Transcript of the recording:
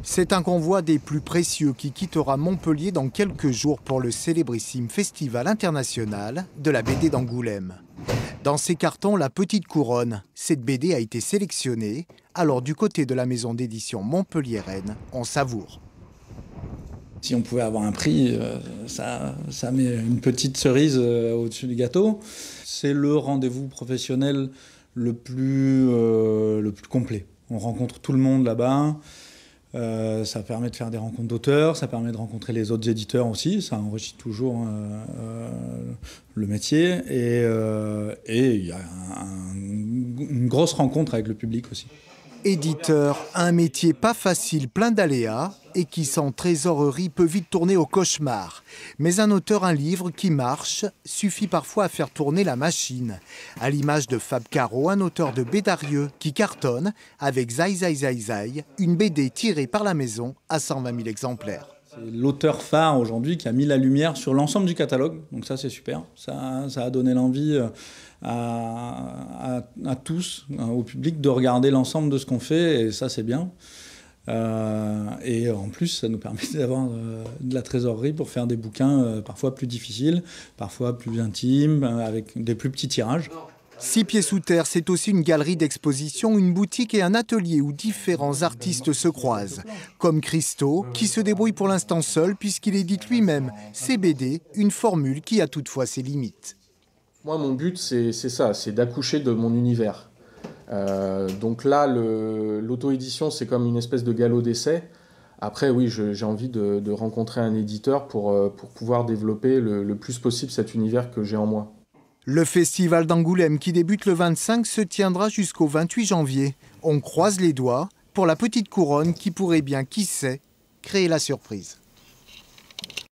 C'est un convoi des plus précieux qui quittera Montpellier dans quelques jours pour le célébrissime Festival international de la BD d'Angoulême. Dans ces cartons, La Petite Couronne, cette BD a été sélectionnée. Alors du côté de la maison d'édition montpelliéraine, on savoure. Si on pouvait avoir un prix, ça met une petite cerise au-dessus du gâteau. C'est le rendez-vous professionnel le plus complet. On rencontre tout le monde là-bas. Ça permet de faire des rencontres d'auteurs, ça permet de rencontrer les autres éditeurs aussi, ça enrichit toujours le métier. Et il y a une grosse rencontre avec le public aussi. Éditeur, un métier pas facile, plein d'aléas, et qui sans trésorerie peut vite tourner au cauchemar. Mais un auteur, un livre qui marche, suffit parfois à faire tourner la machine. À l'image de Fab Caro, un auteur de Bédarieux qui cartonne avec Zai Zai Zai Zai, une BD tirée par la maison à 120 000 exemplaires. C'est l'auteur phare aujourd'hui qui a mis la lumière sur l'ensemble du catalogue, donc ça c'est super. Ça a donné l'envie à tous, au public, de regarder l'ensemble de ce qu'on fait, et ça c'est bien. Et en plus, ça nous permet d'avoir de la trésorerie pour faire des bouquins parfois plus difficiles, parfois plus intimes, avec des plus petits tirages. 6 pieds sous terre, c'est aussi une galerie d'exposition, une boutique et un atelier où différents artistes se croisent. Comme Christo, qui se débrouille pour l'instant seul puisqu'il édite lui-même ses BD, une formule qui a toutefois ses limites. Moi, mon but, c'est ça, c'est d'accoucher de mon univers. Donc là, l'auto-édition, c'est comme une espèce de galop d'essai. Après, oui, j'ai envie de rencontrer un éditeur pour pouvoir développer le plus possible cet univers que j'ai en moi. Le festival d'Angoulême qui débute le 25 se tiendra jusqu'au 28 janvier. On croise les doigts pour La Petite Couronne qui pourrait bien, qui sait, créer la surprise.